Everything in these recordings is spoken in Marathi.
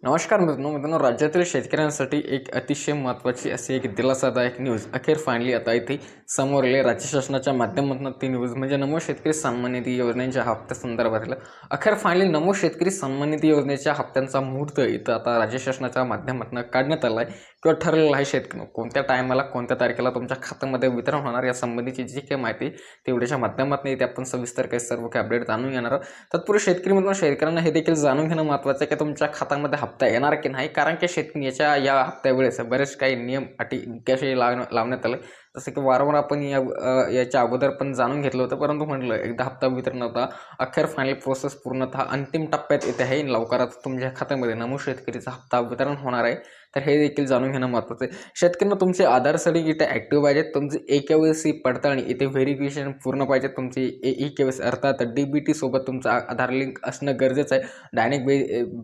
नमस्कार मित्रांनो, राज्यातील शेतकऱ्यांसाठी एक अतिशय महत्त्वाची अशी एक दिलासादायक न्यूज अखेर फायनली आता इथे समोर आली. राज्य शासनाच्या माध्यमातून ती न्यूज म्हणजे नमो शेतकरी सन्मान निधी योजनेच्या हप्त्या संदर्भातील अखेर फायनली नमो शेतकरी सन्मान निधी योजनेच्या हप्त्यांचा मुहूर्त इथं आता राज्य शासनाच्या माध्यमातून काढण्यात आला आहे किंवा ठरलेला आहे. शेतकरी कोणत्या टायमाला कोणत्या तारखेला तुमच्या खात्यामध्ये वितरण होणार या संबंधीची जी काही माहिती तेवढ्याच्या माध्यमातून इथे आपण सविस्तर काही सर्व काही अपडेट जाणून घेणार आहोत. तत्पूर्वी शेतकऱ्यांना हे देखील जाणून घेणं महत्त्वाचं आहे की तुमच्या खात्यामध्ये हप्ता येणार की नाही, कारण की शेतकरी या हप्त्या वेळेस बरेच काही नियम अटी कसे लावण्यात आले. जसं की वारंवार आपण याच्या अगोदर पण जाणून घेतलं होतं, परंतु म्हटलं एकदा हप्ता वितरण होता. अखेर फायनल प्रोसेस पूर्णतः अंतिम टप्प्यात येते आहे. लवकरच तुमच्या खात्यामध्ये नमो शेतकरीचा हप्ता वितरण होणार आहे. तर हे देखील जाणून घेणं महत्त्वाचं आहे. शेतकऱ्यांना तुमचे आधार सर्टिफिकेट इथे ॲक्टिव्ह पाहिजेत. तुमची EKYC पडताळणी इथे व्हेरिफिकेशन पूर्ण पाहिजे. तुमची EKYC अर्थात DBT सोबत तुमचं आधार लिंक असणं गरजेचं आहे. डायरेक्ट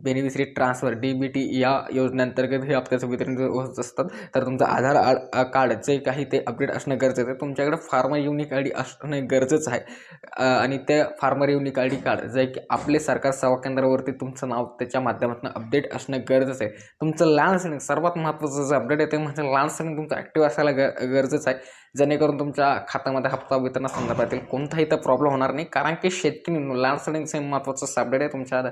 बेनिफिशरी ट्रान्सफर DBT या योजनेअंतर्गत हे हप्त्याचं वितरण होत असतात. तर तुमचं आधार कार्ड जे काही ते अपडेट असणं गरजेचं आहे. तुमच्याकडे फार्मर युनिक ID असणं गरजेचं आहे आणि त्या फार्मर युनिक ID कार्ड जे की आपले सरकार सेवा केंद्रावरती तुमचं नाव त्याच्या माध्यमातून अपडेट असणं गरजेचं आहे. तुमचं लँड सर्वात महत्त्वाचं जे अपडेट येते म्हणजे लँड सेलिंग तुमचं ॲक्टिव्ह असायला गरजेचं आहे, जेणेकरून तुमच्या खात्यामध्ये हप्ता वितरणासंदर्भातील कोणताही तर प्रॉब्लेम होणार नाही. कारण की शेतकरी लँड सेलिंगचे महत्त्वाचं अपडेट आहे तुमच्या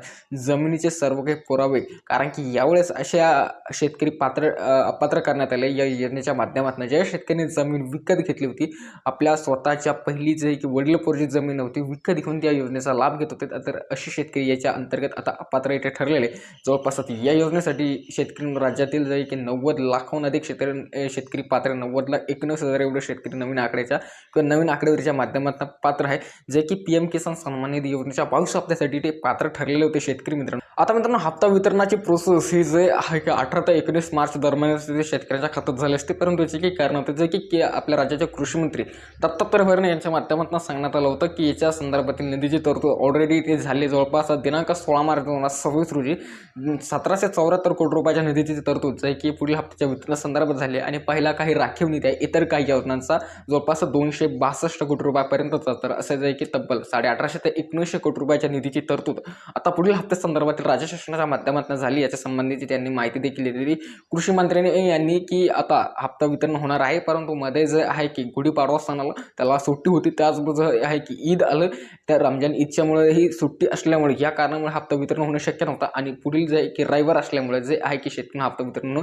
जमिनीचे सर्व काही पुरावे, कारण की यावेळेस अशा शेतकरी अपात्र करण्यात आले या योजनेच्या माध्यमातून. ज्या शेतकऱ्यांनी जमीन विकत घेतली होती, आपल्या स्वतःच्या पहिली जे की वडिलोपार्जित जमीन होती विकत घेऊन त्या योजनेचा लाभ घेत होते, तर असे शेतकरी याच्या अंतर्गत आता अपात्र इथे ठरलेले. जवळपास या योजनेसाठी शेतकरी राज्यातील जे की 90 लाखाहून अधिक शेतकरी पात्र 90,19,000 एवढे शेतकरी नवीन आकड्याच्या किंवा नवीन आकडेवारीच्या माध्यमातून पात्र आहे, जे की PM किसान सन्मान निधी योजनेच्या 22 हप्त्यासाठी ते पात्र ठरलेले होते शेतकरी मित्रांनो. आता मित्रांनो, हप्ता वितरणाची प्रोसेस ही जे आहे की 18 ते 19 मार्च दरम्यान शेतकऱ्यांच्या खात्यात झाले असते, परंतु याचे काही कारण होते जे की आपल्या राज्याचे कृषी मंत्री दत्तात्रय भरणे यांच्या माध्यमातून सांगण्यात आलं होतं की याच्या संदर्भातील निधीची तरतूद ऑलरेडी ते झाले. जवळपास दिनांक 16 मार्च 2026 रोजी 1774 कोटी रुपयाच्या निधीची तरतूद जे की पुढील हप्त्याच्या वितरणासंदर्भात झाली आणि पहिला काही राखीव निधी आहे इतर काही योजनांचा जवळपास 262 कोटी रुपयापर्यंतचा, तर असं जे की तब्बल 1850 ते 1900 कोटी रुपयाच्या निधीची तरतूद आता पुढील हप्त्यासंदर्भातील राज्य शासनाच्या माध्यमातून झाली. याच्या संबंधीची त्यांनी माहिती देखील दिली कृषी मंत्र्यांनी यांनी की आता हप्ता वितरण होणार आहे, परंतु मध्ये जे आहे की गुढीपाडवा सण आला त्याला सुट्टी होती, त्याचबरोबर आहे की ईद आलं, त्या रमजान ईदच्यामुळे ही सुट्टी असल्यामुळे या कारणामुळे हप्ता वितरण होणं शक्य नव्हतं आणि पुढील जे की रविवार असल्यामुळे जे आहे की शेतकऱ्यांना हप्ता वितरण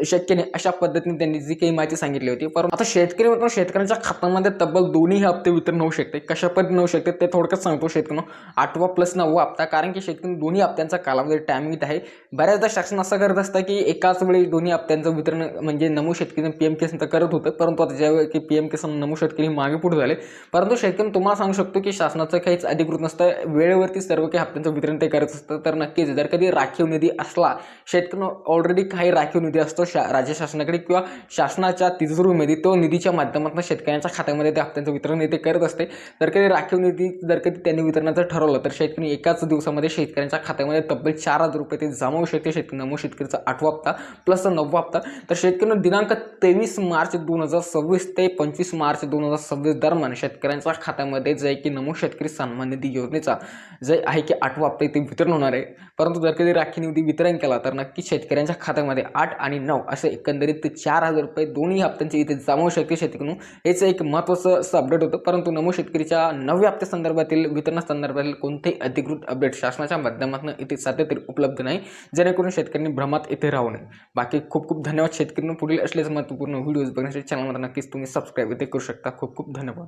शक्य नाही, अशा पद्धतीने त्यांनी जी काही माहिती सांगितली होती. परंतु आता शेतकऱ्यांच्या खात्यामध्ये तब्बल दोन्ही हप्ते वितरण होऊ शकते. कशा पद्धतीने होऊ शकते ते थोडक्यात सांगतो. शेतकऱ्यांना 8वा + 9वा हप्ता, कारण की शेतकरी दोन्ही हप्त्यांचा कालावधी टायमिंग आहे. बऱ्याचदा शासन असं करत असतं की एकाच वेळी दोन्ही हप्त्यांचं वितरण म्हणजे नमो शेतकरी PM किसान तर करत होतं, परंतु आता ज्यावेळी की PM किसान नमो शेतकरी मागे पुढे झाले. परंतु शेतकरी तुम्हाला सांगू शकतो की शासनाचं काहीच अधिकृत नसतं, वेळेवरती सर्व काही हप्त्यांचं वितरण ते करत असतं. तर नक्कीच जर कधी राखीव निधी असला, शेतकरी ऑलरेडी काही राखीव निधी असतो राज्य शासनाकडे किंवा शासनाच्या तिजोरीमध्ये, तो निधीच्या माध्यमातून शेतकऱ्यांच्या खात्यामध्ये त्या हप्त्यांचं वितरण ते करत असते. जर कधी राखीव निधी जर कधी त्यांनी वितरणाचं ठरवलं तर शेतकरी एकाच दिवसामध्ये शेतकऱ्यांच्या खात्यामध्ये तब्बल 4,000 रुपये ते जमा होऊ शकते. शेतकरी नमो शेतकरीचा 8वा हप्ता + 9वा हप्ता. तर शेतकऱ्यांना दिनांक 23 मार्च 2026 ते 25 मार्च 2026 दरम्यान शेतकऱ्यांच्या खात्यामध्ये जे की नमो शेतकरी सन्मान निधी योजनेचा जे आहे की 8वा हप्ता इथे वितरण होणार आहे. परंतु जर कधी राखीव निधी वितरण केला तर नक्की शेतकऱ्यांच्या खात्यामध्ये 8 आणि 9 असे एकंदरीत 4,000 रुपये दोन्ही हप्त्यांचे इथे जमा होऊ शकते. शेतकऱ्यांनो हेच एक महत्त्वाचं असं अपडेट होतं. परंतु नमो शेतकरीच्या 9व्या हप्त्यासंदर्भातील वितरणासंदर्भातील कोणतेही अधिकृत अपडेट शासनाच्या माध्यमातून इथे सध्या तरी उपलब्ध नाही, जेणेकरून शेतकऱ्यांनी भ्रमात इथे राहू नये. बाकी खूप धन्यवाद शेतकऱ्यांनो. पुढील असलेच महत्त्वपूर्ण व्हिडिओज बघण्यासाठी चॅनलमध्ये नक्कीच तुम्ही सबस्क्राईब इथे करू शकता. खूप धन्यवाद.